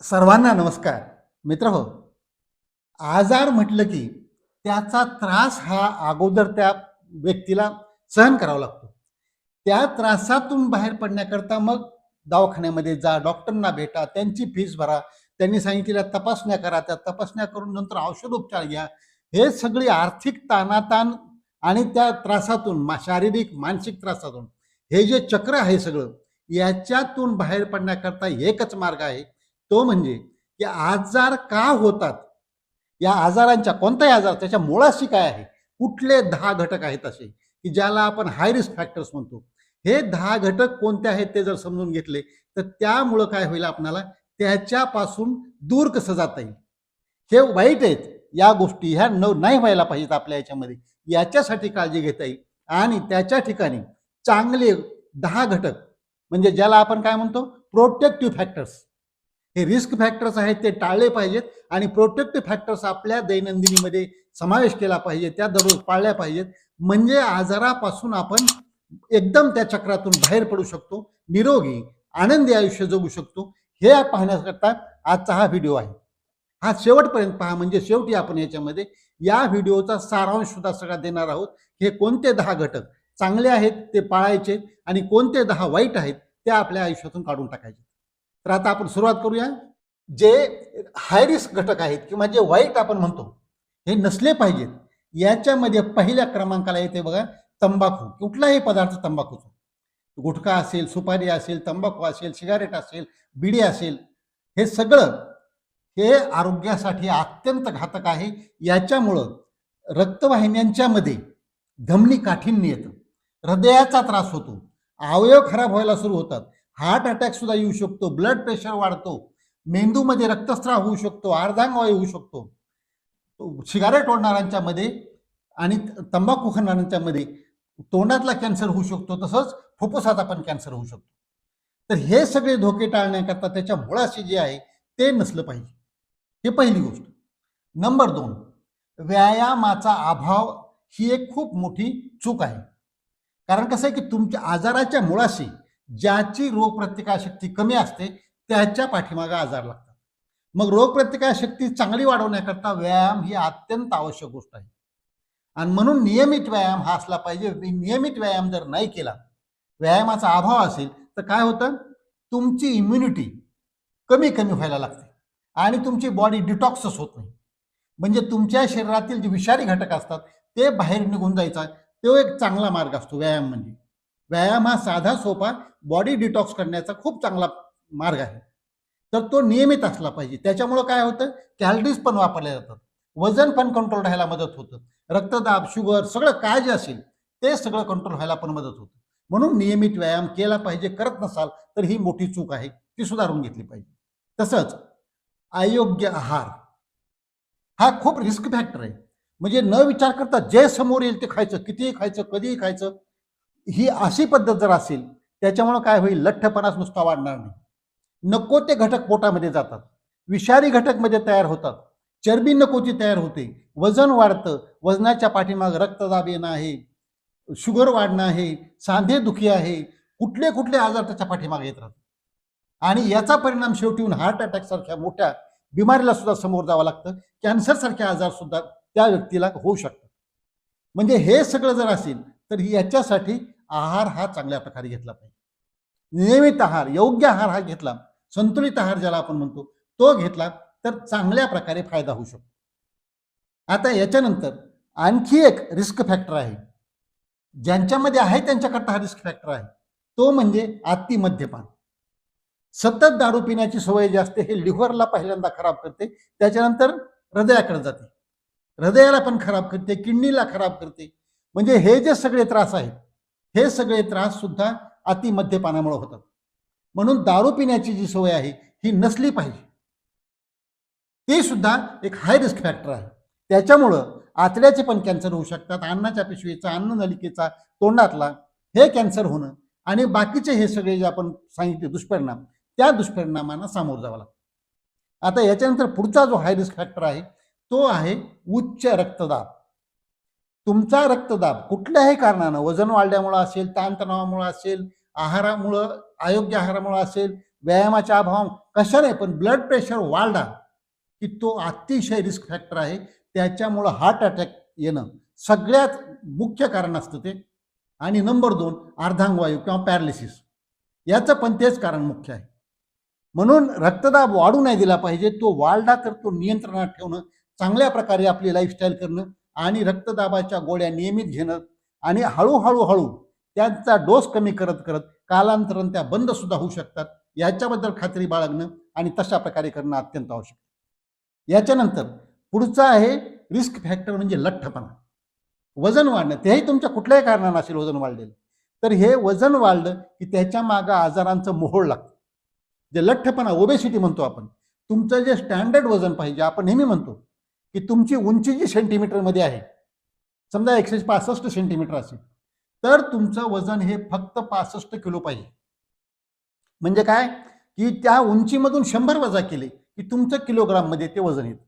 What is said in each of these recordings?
सर्वांना नमस्कार. मित्रहो, आजार म्हटलं की त्याचा त्रास हा अगोदर त्या व्यक्तीला सहन करावा लागतो. त्या त्रासातून बाहेर पडण्याकरता मग दवाखान्यामध्ये जा, डॉक्टरना भेटा, त्यांची फीस भरा, त्यांनी सांगितलेल्या तपासण्या करा, त्या तपासण्या करून नंतर औषधोपचार घ्या. हे सगळी आर्थिक ताणाताण आणि त्या त्रासातून शारीरिक, मानसिक त्रासातून हे जे चक्र आहे सगळं, याच्यातून बाहेर पडण्याकरता एकच मार्ग आहे. तो म्हणजे की आजार का होतात, या आजारांच्या कोणताही आजार त्याच्या मुळाशी काय आहे, कुठले 10 घटक आहेत असे की ज्याला आपण हाय रिस्क फॅक्टर्स म्हणतो. हे 10 घटक कोणते आहेत ते जर समजून घेतले तर त्यामुळं काय होईल, आपणाला त्याच्यापासून दूर कसं जाता येईल. हे वाईट आहेत, या गोष्टी ह्या नाही व्हायला पाहिजेत आपल्या याच्यामध्ये, याच्यासाठी काळजी घेता येईल. आणि त्याच्या ठिकाणी चांगले 10 घटक म्हणजे ज्याला आपण काय म्हणतो, प्रोटेक्टिव्ह फॅक्टर्स. हे रिस्क फॅक्टर्स आहेत ते टाळले पाहिजेत आणि प्रोटेक्टिव्ह फॅक्टर्स आपल्या दैनंदिनीमध्ये समावेश केला पाहिजे, त्या दररोज पाळल्या पाहिजेत. म्हणजे आजारापासून आपण एकदम त्या चक्रातून बाहेर पडू शकतो, निरोगी आनंदी आयुष्य जगू शकतो. हे पाहण्याकरता आजचा हा व्हिडिओ आहे. हा शेवटपर्यंत पहा, म्हणजे शेवटी आपण याच्यामध्ये या व्हिडिओचा सारांश सुद्धा सगळा देणार आहोत. हे कोणते 10 घटक चांगले आहेत ते पाळायचे आणि कोणते 10 वाईट आहेत ते आपल्या आयुष्यातून काढून टाकायचे. तर आता आपण सुरुवात करूया. जे हाय रिस्क घटक आहेत किंवा जे वाईट आपण म्हणतो, हे नसले पाहिजेत. याच्यामध्ये पहिल्या क्रमांकाला येते बघा, तंबाखू. कुठलाही पदार्थ तंबाखूचा, गुटखा असेल, सुपारी असेल, तंबाखू असेल, सिगारेट असेल, बिडी असेल, हे सगळं हे आरोग्यासाठी अत्यंत घातक आहे. याच्यामुळं रक्तवाहिन्यांच्या मध्ये धमनी काठिण्य येतं, हृदयाचा त्रास होतो, अवयव खराब व्हायला सुरू होतात, हार्ट अटॅक सुद्धा येऊ शकतो, ब्लड प्रेशर वाढतो, मेंदूमध्ये रक्तस्राव होऊ शकतो, अर्धांगवायू होऊ शकतो. सिगारेट ओढणाऱ्यांच्या मध्ये आणि तंबाखू खाणाऱ्यांच्या मध्ये तोंडातला कॅन्सर होऊ शकतो, तसंच फुफ्फुसाचा पण कॅन्सर होऊ शकतो. तर हे सगळे धोके टाळण्याकरता त्याच्या मुळाशी जे आहे ते नसलं पाहिजे. हे पहिली गोष्ट. नंबर 2, व्यायामाचा अभाव ही एक खूप मोठी चूक आहे. कारण कसं आहे की तुमच्या आजाराच्या मुळाशी ज्याची रोगप्रतिकारशक्ती कमी असते त्याच्या पाठीमागे आजार लागतात. मग रोगप्रतिकारशक्ती चांगली वाढवण्याकरता व्यायाम ही अत्यंत आवश्यक गोष्ट आहे. आणि म्हणून नियमित व्यायाम हा असला पाहिजे. नियमित व्यायाम जर नाही केला, व्यायामाचा अभाव असेल तर काय होतं, तुमची इम्युनिटी कमी कमी व्हायला लागते आणि तुमची बॉडी डिटॉक्सच होत नाही. म्हणजे तुमच्या शरीरातील जे विषारी घटक असतात ते बाहेर निघून जायचा तो एक चांगला मार्ग असतो व्यायाम. म्हणजे व्यायाम हा साधा सोपा बॉडी डिटॉक्स करण्याचा खूप चांगला मार्ग आहे. तर तो नियमित असला पाहिजे. त्याच्यामुळं काय होतं, कॅलरीज पण वापरल्या जातात, वजन पण कंट्रोल राहायला मदत होतं, रक्तदाब, शुगर सगळं काय जे असेल ते सगळं कंट्रोल व्हायला पण मदत होतं. म्हणून नियमित व्यायाम केला पाहिजे. करत नसाल तर ही मोठी चूक आहे, ती सुधारून घेतली पाहिजे. तसंच अयोग्य आहार हा खूप रिस्क फॅक्टर आहे. म्हणजे न विचार करता जे समोर येईल ते खायचं, कितीही खायचं, कधीही खायचं, ही अशी पद्धत जर असेल त्याच्यामुळे काय होईल, लठ्ठपणाच नुसता वाढणार नाही, नको ते घटक पोटामध्ये जातात, विषारी घटक मध्ये तयार होतात, चरबी नकोची तयार होते, वजन वाढतं, वजनाच्या पाठीमाग रक्तदाब येणं आहे, शुगर वाढणं आहे, सांधे दुखी आहे, कुठले कुठले आजार त्याच्या पाठीमागे येत राहतात. आणि याचा परिणाम शेवटी होऊन हार्ट अटॅक सारख्या मोठ्या बिमारीला सुद्धा समोर जावं लागतं. कॅन्सर सारखे आजार सुद्धा त्या व्यक्तीला होऊ शकतात. म्हणजे हे सगळं जर असेल तर याच्यासाठी आहार हा चांगल्या प्रकारे घेतला पाहिजे. नियमित आहार, योग्य आहार हा घेतला, संतुलित आहार ज्याला आपण म्हणतो तो घेतला तर चांगल्या प्रकारे फायदा होऊ शकतो. आता याच्यानंतर आणखी एक रिस्क फॅक्टर आहे, ज्यांच्यामध्ये आहे त्यांच्याकरता हा रिस्क फॅक्टर आहे, तो म्हणजे अति मद्यपान. सतत दारू पिण्याची सवय जी असते हे लिव्हरला पहिल्यांदा खराब करते, त्याच्यानंतर हृदयाकडे जाते, हृदयाला पण खराब करते, किडनीला खराब करते. म्हणजे हे जे सगळे त्रास आहेत हे सगळे त्रास सुद्धा अति मद्यपानामुळे होतात. म्हणून दारू पिण्याची जी सवय आहे ही नसली पाहिजे. ती सुद्धा एक हाय रिस्क फॅक्टर आहे. त्याच्यामुळं आतड्याचे पण कॅन्सर होऊ शकतात, अन्नाच्या पिशवीचा, अन्ननलिकेचा, तोंडातला हे कॅन्सर होणं आणि बाकीचे हे सगळे जे आपण सांगितले दुष्परिणाम, त्या दुष्परिणामांना सामोरं जावं लागतं. आता याच्यानंतर पुढचा जो हाय रिस्क फॅक्टर आहे तो आहे उच्च रक्तदाब. तुमचा रक्तदाब कुठल्याही कारणानं, वजन वाढल्यामुळे असेल, ताणतणावामुळे असेल, आहारामुळं, अयोग्य आहारामुळे असेल, व्यायामाच्या अभाव कशाने पण ब्लड प्रेशर वाढला की तो अतिशय रिस्क फॅक्टर आहे. त्याच्यामुळं हार्ट अटॅक येणं सगळ्यात मुख्य कारण असतं ते. आणि नंबर 2 अर्धांगवायू किंवा पॅरालिसिस, याचं पण तेच कारण मुख्य आहे. म्हणून रक्तदाब वाढू नाही दिला पाहिजे. तो वाढला तर तो नियंत्रणात ठेवणं, चांगल्या प्रकारे आपली लाईफस्टाईल करणं आणि रक्तदाबाच्या गोळ्या नियमित घेणं आणि हळूहळू त्यांचा डोस कमी करत करत कालांतराने त्या बंद सुद्धा होऊ शकतात. याच्याबद्दल खात्री बाळगणं आणि तशा प्रकारे करणं अत्यंत आवश्यक. याच्यानंतर पुढचा आहे रिस्क फॅक्टर म्हणजे लठ्ठपणा. वजन वाढणं, तेही तुमच्या कुठल्याही कारणानं असेल वजन वाढलेलं, तर हे वजन वाढलं की त्याच्या मागं आजारांचं मोहोळ लागतं. जे लठ्ठपणा, ओबेसिटी म्हणतो आपण, तुमचं जे स्टँडर्ड वजन पाहिजे, आपण नेहमी म्हणतो की तुमची उंची जी सेंटीमीटरमध्ये आहे, समजा 165 सेंटीमीटर असेल, तर तुमचं वजन हे फक्त 65 किलो पाहिजे. म्हणजे काय की त्या उंचीमधून 100 वजा केले की तुमचं किलोग्राममध्ये ते वजन येतं,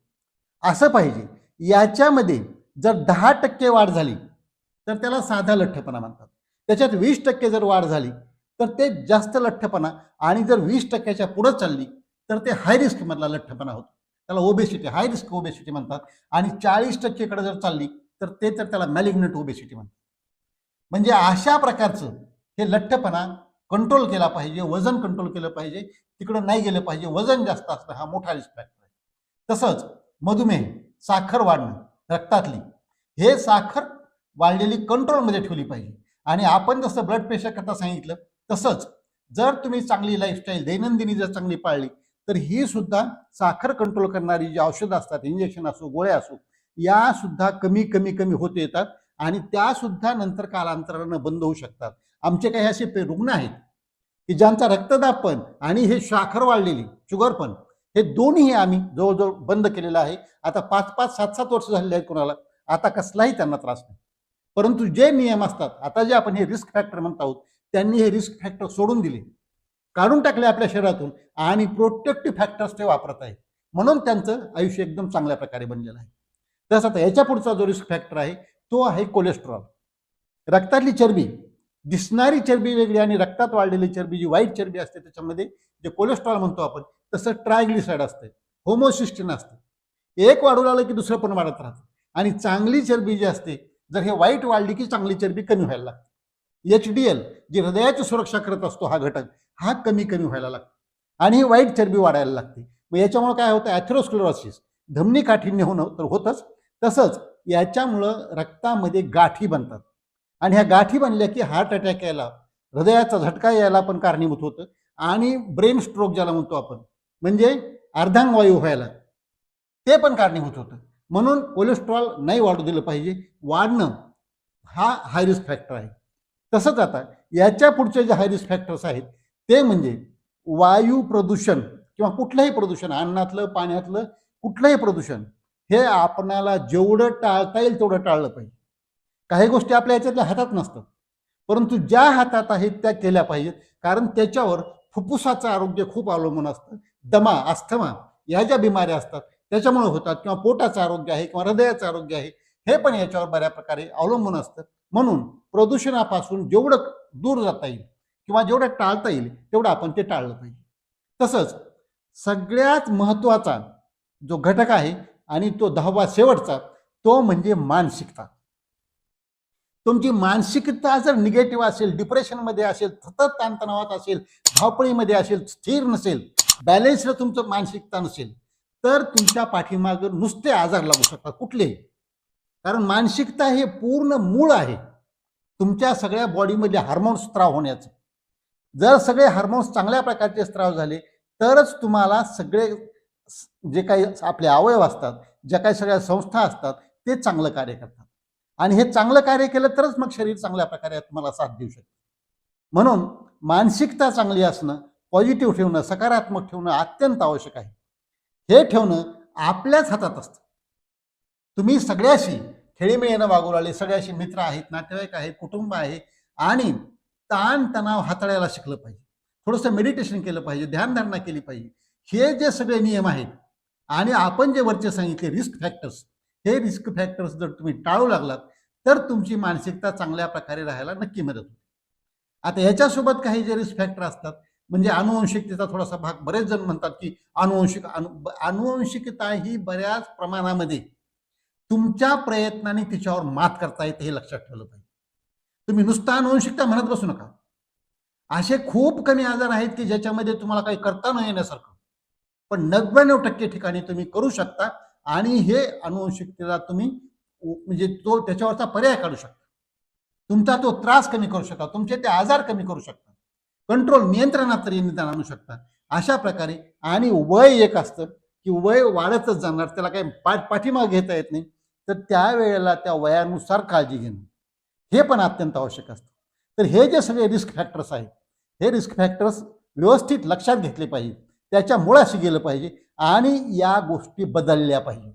असं पाहिजे. याच्यामध्ये जर 10% वाढ झाली तर त्याला साधा लठ्ठपणा म्हणतात. त्याच्यात 20% जर वाढ झाली तर ते जास्त लठ्ठपणा, आणि जर 20%च्या पुढे चालली तर ते हाय रिस्क मधला लठ्ठपणा होतो. त्याला ओबेसिटी, हाय रिस्क ओबेसिटी म्हणतात. आणि 40%कडे जर चालली तर त्याला मॅलिग्नंट ओबेसिटी म्हणतात. म्हणजे अशा प्रकारचं हे लठ्ठपणा कंट्रोल केला पाहिजे, वजन कंट्रोल केलं पाहिजे, तिकडं नाही गेलं पाहिजे. वजन जास्त असणं हा मोठा रिस्क फॅक्टर आहे. तसंच मधुमेह, साखर वाढणं रक्तातली, हे साखर वाढलेली कंट्रोलमध्ये ठेवली पाहिजे. आणि आपण जसं ब्लड प्रेशर करता सांगितलं तसंच जर तुम्ही चांगली लाईफस्टाईल दैनंदिनी जर चांगली पाळली तर ही सुद्धा साखर कंट्रोल करणारी जी औषधं असतात, इंजेक्शन असो, गोळ्या असो, या सुद्धा कमी कमी कमी होत येतात आणि त्या सुद्धा नंतर कालांतरानं बंद होऊ शकतात. आमचे काही असे रुग्ण आहेत की ज्यांचा रक्तदाब पण आणि हे साखर वाढलेली शुगर पण, हे दोन्ही आम्ही जवळजवळ बंद केलेलं आहे. आता 5-5, 7-7 वर्ष झालेले आहेत कोणाला, आता कसलाही त्यांना त्रास नाही. परंतु जे नियम असतात, आता जे आपण हे रिस्क फॅक्टर म्हणत आहोत, त्यांनी हे रिस्क फॅक्टर सोडून दिले, काढून टाकले आपल्या शरीरातून आणि प्रोटेक्टिव्ह फॅक्टर्स ते वापरत आहेत. म्हणून त्यांचं आयुष्य एकदम चांगल्या प्रकारे बनलेलं आहे. तसं आता याच्या पुढचा जो रिस्क फॅक्टर आहे तो आहे कोलेस्ट्रॉल. रक्तातली चरबी, दिसणारी चरबी वेगळी आणि रक्तात वाढलेली चरबी, जी वाईट चरबी असते, त्याच्यामध्ये जे कोलेस्ट्रॉल म्हणतो आपण, तसं ट्रायग्लिसराईड असते, होमोसिस्टिन असते. एक वाढू लागलं की दुसरं पण वाढत राहतं. आणि चांगली चरबी जी असते, जर हे वाईट वाढली की चांगली चरबी कमी व्हायला लागते. HDL, जी हृदयाची सुरक्षा करत असतो हा घटक, हा कमी कमी व्हायला लागतो आणि ही वाईट चरबी वाढायला लागते. मग याच्यामुळे काय होतं, ॲथेरोस्क्लेरोसिस, धमनी काठिण्य होणं तर होतच, तसंच याच्यामुळं रक्तामध्ये गाठी बनतात आणि ह्या गाठी बनल्या की हार्ट अटॅक यायला, हृदयाचा झटका यायला पण कारणीभूत होतं आणि ब्रेन स्ट्रोक ज्याला म्हणतो आपण, म्हणजे अर्धांगवायू व्हायला, ते पण कारणीभूत होतं. म्हणून कोलेस्ट्रॉल नाही वाढू दिलं पाहिजे. वाढणं हा हाय रिस्क फॅक्टर आहे. तसंच आता याच्या पुढचे जे हाय रिस्क फॅक्टर्स आहेत ते म्हणजे वायू प्रदूषण किंवा कुठलंही प्रदूषण, अन्नातलं, पाण्यातलं कुठलंही प्रदूषण, हे आपणाला जेवढं टाळता येईल तेवढं टाळलं पाहिजे. काही गोष्टी आपल्या याच्यातल्या हातात नसतात, परंतु ज्या हातात आहेत त्या केल्या पाहिजेत, कारण त्याच्यावर फुफ्फुसाचं आरोग्य खूप अवलंबून असतं. दमा, अस्थमा या ज्या बिमाऱ्या असतात त्याच्यामुळे होतात, किंवा पोटाचं आरोग्य आहे किंवा हृदयाचं आरोग्य आहे, हे पण याच्यावर बऱ्या प्रकारे अवलंबून असतं. म्हणून प्रदूषणापासून जेवढं दूर जाता येईल किंवा जेवढं टाळता येईल तेवढं आपण ते टाळलं पाहिजे. तसंच सगळ्यात महत्त्वाचा जो घटक आहे आणि तो 10वा शेवटचा, तो म्हणजे मानसिकता. तुमची मानसिकता जर निगेटिव्ह असेल, डिप्रेशनमध्ये असेल, सतत ताणतणावात असेल, धावपळीमध्ये असेल, स्थिर नसेल, बॅलेन्सला तुमचं मानसिकता नसेल, तर तुमच्या पाठीमागं नुसते आजार लागू शकतात कुठलेही. कारण मानसिकता हे पूर्ण मूळ आहे तुमच्या सगळ्या बॉडीमध्ये हार्मोन्स स्त्राव होण्याचं. जर सगळे हार्मोन्स चांगल्या प्रकारचे स्त्राव झाले तरच तुम्हाला सगळे जे काही आपले अवयव असतात, ज्या काही सगळ्या संस्था असतात, ते चांगलं कार्य करतात. आणि हे चांगलं कार्य केलं तरच मग शरीर चांगल्या प्रकारे तुम्हाला साथ देऊ शकतं. म्हणून मानसिकता चांगली असणं, पॉझिटिव्ह ठेवणं, सकारात्मक ठेवणं अत्यंत आवश्यक आहे. हे ठेवणं आपल्याच हातात असतं. तुम्ही सगळ्याशी खेळीमेळीनं वागू लागले, सगळ्याशी मित्र आहेत, नातेवाईक आहेत, कुटुंब आहे, आणि ताणतणाव हाताळायला शिकलं पाहिजे. थोडंसं मेडिटेशन केलं पाहिजे, ध्यानधारणा केली पाहिजे. हे जे सगळे नियम आहेत आणि आपण जे वरचे सांगितले रिस्क फॅक्टर्स, हे रिस्क फॅक्टर्स जर तुम्ही टाळू लागलात तर तुमची मानसिकता चांगल्या प्रकारे राहायला नक्की मदत होते. आता ह्याच्यासोबत काही जे रिस्क फॅक्टर असतात म्हणजे अनुवंशिकतेचा थोडासा भाग, बरेच जण म्हणतात की अनुवंशिकता ही बऱ्याच प्रमाणामध्ये तुमच्या प्रयत्नाने तिच्यावर मात करता येते, हे लक्षात ठेवलं पाहिजे. तुम्ही नुसतं अनुवंशिकता म्हणत बसू नका. असे खूप कमी आजार आहेत की ज्याच्यामध्ये तुम्हाला काही करता न येण्यासारखं, पण 99% ठिकाणी तुम्ही करू शकता आणि हे अनुवंशिकतेला तुम्ही म्हणजे तो त्याच्यावरचा पर्याय काढू शकता. तुमचा तो त्रास कमी करू शकता, तुमचे ते आजार कमी करू शकता, कंट्रोल नियंत्रणात तरी निदान आणू शकता. अशा प्रकारे. आणि वय एक असतं की वय वाढतच जाणार, त्याला काही पाठीमाग घेता येत नाही, तर त्यावेळेला त्या वयानुसार काळजी घेणं हे पण अत्यंत आवश्यक असतं. तर हे जे सगळे रिस्क फॅक्टर्स आहेत, हे रिस्क फॅक्टर्स व्यवस्थित लक्षात घेतले पाहिजे, त्याच्या मुळाशी गेलं पाहिजे आणि या गोष्टी बदलल्या पाहिजे.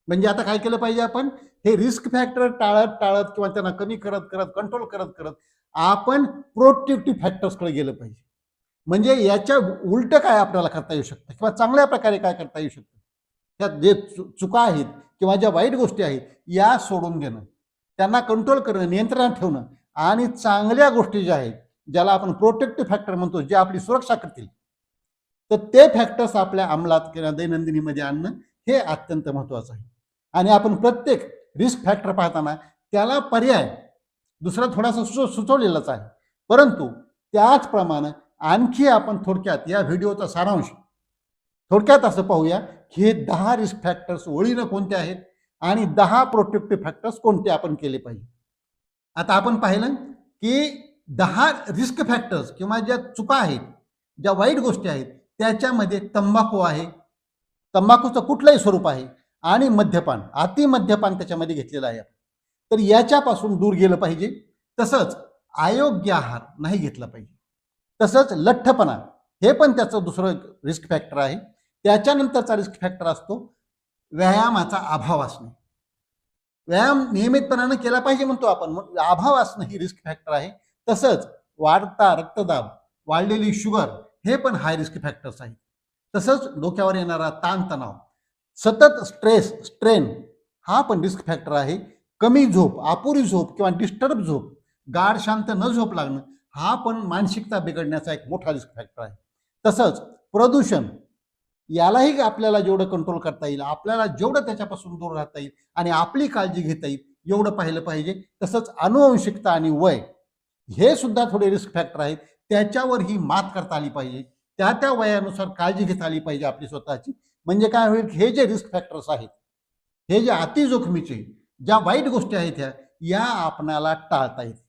म्हणजे आता काय केलं पाहिजे आपण, हे रिस्क फॅक्टर टाळत टाळत किंवा त्यांना कमी करत करत कंट्रोल करत करत आपण प्रोटेक्टिव्ह फॅक्टर्सकडे गेलं पाहिजे. म्हणजे याच्या उलट काय आपल्याला करता येऊ शकतं किंवा चांगल्या प्रकारे काय करता येऊ शकतं, त्यात जे चुका आहेत किंवा ज्या वाईट गोष्टी आहेत या सोडून देणं, त्यांना कंट्रोल करणं, नियंत्रणात ठेवणं आणि चांगल्या गोष्टी ज्या आहेत, ज्याला आपण प्रोटेक्टिव्ह फॅक्टर म्हणतो, जे आपली सुरक्षा करतील, तर ते फॅक्टर्स आपल्या अंमलात किंवा दैनंदिनीमध्ये आणणं हे अत्यंत महत्वाचं आहे. आणि आपण प्रत्येक रिस्क फॅक्टर पाहताना त्याला पर्याय दुसरा थोडासा सुचवलेलाच आहे, परंतु त्याचप्रमाणे आणखी आपण थोडक्यात या व्हिडिओचा सारांश थोडक्यात असं पाहूया की हे 10 रिस्क फॅक्टर्स ओळीनं कोणते आहेत आणि 10 प्रोटेक्टिव्ह फॅक्टर्स कोणते आपण केले पाहिजे. आता आपण पाहिलं की 10 रिस्क फॅक्टर्स किंवा ज्या चुका आहेत, ज्या वाईट गोष्टी आहेत, त्याच्यामध्ये तंबाखू आहे, तंबाखूचं कुठलंही स्वरूप आहे, आणि मद्यपान, अति मद्यपान त्याच्यामध्ये घेतलेलं आहे. तर याच्यापासून दूर गेलं पाहिजे. तसंच अयोग्य आहार नाही घेतला पाहिजे. तसंच लठ्ठपणा हे पण त्याचं दुसरं रिस्क फॅक्टर आहे. त्याच्यानंतरचा रिस्क फॅक्टर असतो व्यायामाचा अभाव असणे. व्यायाम नियमितपणानं केला पाहिजे म्हणतो आपण, मग अभाव असणं ही रिस्क फॅक्टर आहे. तसंच वाढता रक्तदाब, वाढलेली शुगर हे पण हाय रिस्क फॅक्टर्स आहेत. तसंच डोक्यावर येणारा ताणतणाव, सतत स्ट्रेस स्ट्रेन हा पण रिस्क फॅक्टर आहे. कमी झोप, अपुरी झोप किंवा डिस्टर्ब झोप, गाढ शांत न झोप लागणं हा पण मानसिकता बिघडण्याचा एक मोठा रिस्क फॅक्टर आहे. तसंच प्रदूषण, यालाही आपल्याला जेवढं कंट्रोल करता येईल, आपल्याला जेवढं त्याच्यापासून दूर राहता येईल आणि आपली काळजी घेता येईल एवढं पाहिलं पाहिजे. तसंच अनुवंशिकता आणि वय हे सुद्धा थोडे रिस्क फॅक्टर आहेत, त्याच्यावर ही मात करता आली पाहिजे. त्या त्या वयानुसार काळजी घेता आली पाहिजे आपली स्वतःची. म्हणजे काय होईल, हे जे रिस्क फॅक्टर्स आहेत, हे जे अति जोखमीचे ज्या वाईट गोष्टी आहेत ह्या या आपणाला टाळता येतील.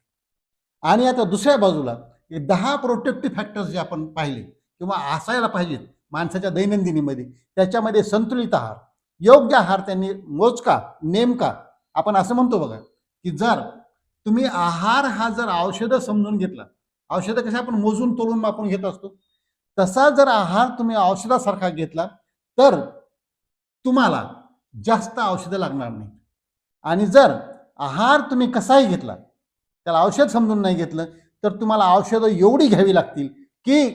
आणि आता दुसऱ्या बाजूला 10 प्रोटेक्टिव्ह फॅक्टर्स जे आपण पाहिले किंवा असायला पाहिजेत माणसाच्या दैनंदिनीमध्ये, त्याच्यामध्ये संतुलित आहार, योग्य आहार, त्यांनी मोजका नेमका, आपण असं म्हणतो बघा की जर तुम्ही आहार हा जर औषधं समजून घेतला, औषधं कशा आपण मोजून तोलून मापून घेत असतो, तसा जर आहार तुम्ही औषधासारखा घेतला तर तुम्हाला जास्त औषधं लागणार नाही. आणि जर आहार तुम्ही कसाही घेतला, त्याला औषध समजून नाही घेतलं, तर तुम्हाला औषधं एवढी घ्यावी लागतील की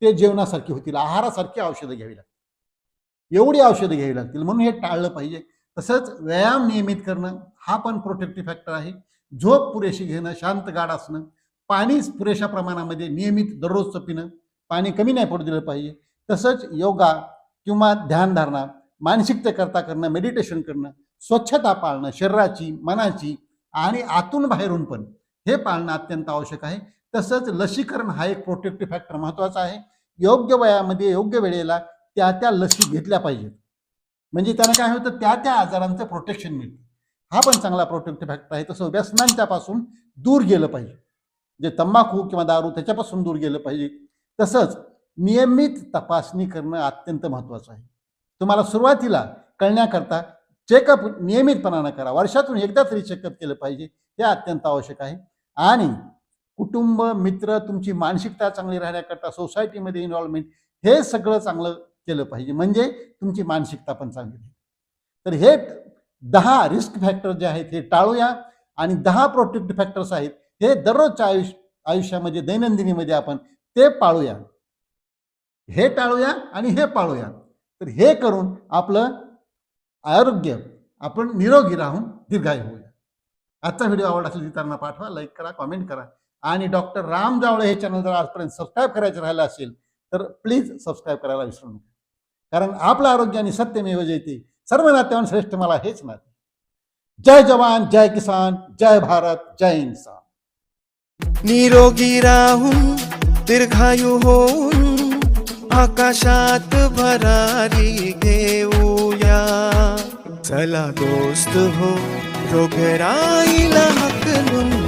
ते जेवणासारखी होतील, आहारासारखी औषधं घ्यावी लागतील, एवढी औषधं घ्यावी लागतील. म्हणून हे टाळलं पाहिजे. तसंच व्यायाम नियमित करणं हा पण प्रोटेक्टिव्ह फॅक्टर आहे. झोप पुरेशी घेणं, शांत गाढ असणं, पाणी पुरेशा प्रमाणामध्ये नियमित दररोजचं पिणं, पाणी कमी नाही पडू दिलं पाहिजे. तसंच योगा किंवा ध्यानधारणा, मानसिकतेकरता करणं, मेडिटेशन करणं, स्वच्छता पाळणं शरीराची, मनाची आणि आतून बाहेरून पण हे पाळणं अत्यंत आवश्यक आहे. तसंच लसीकरण हा एक प्रोटेक्टिव्ह फॅक्टर महत्त्वाचा आहे. योग्य वयामध्ये योग्य वेळेला त्या त्या लसी घेतल्या पाहिजेत. म्हणजे त्यानं काय होतं, त्या त्या आजारांचं प्रोटेक्शन मिळतं. हा पण चांगला प्रोटेक्टिव्ह फॅक्टर आहे. तसं व्यसनांच्यापासून दूर गेलं पाहिजे, जे तंबाखू किंवा दारू त्याच्यापासून दूर गेलं पाहिजे. तसंच नियमित तपासणी करणं अत्यंत महत्त्वाचं आहे. तुम्हाला सुरुवातीला कळण्याकरता चेकअप नियमितपणानं करा, वर्षातून एकदा तरी चेकअप केलं पाहिजे, हे अत्यंत आवश्यक आहे. आणि कुटुंब, मित्र, तुमची मानसिकता चांगली राहण्याकरता सोसायटीमध्ये इन्व्हॉल्वमेंट हे सगळं चांगलं केलं पाहिजे, म्हणजे तुमची मानसिकता पण चांगली राहील. तर हे 10 रिस्क फॅक्टर जे आहेत हे टाळूया आणि 10 प्रोटेक्टिव्ह फॅक्टर्स आहेत हे दररोजच्या आयुष्यामध्ये दैनंदिनीमध्ये आपण ते पाळूया, हे टाळूया आणि हे पाळूया. तर हे करून आपलं आरोग्य, आपण निरोगी राहून दीर्घायू होऊया. आजचा व्हिडिओ आवडला असेल तर इतरांना पाठवा, लाईक करा, कमेंट करा आणि डॉक्टर राम जावळे हे चॅनल जर आजपर्यंत सबस्क्राईब करायचं राहिलं असेल तर प्लीज सबस्क्राईब करायला विसरू नका. कारण आपलं आरोग्य आणि सत्यमेव जयते, सर्व नात्याहून श्रेष्ठ मला हेच नाते. जय जवान, जय किसान, जय भारत, जय इंसान. निरोगी राहून दीर्घायू होऊन आकाशात भरारी घेऊया. चला दोस्त हो, रोगराईला हाकलून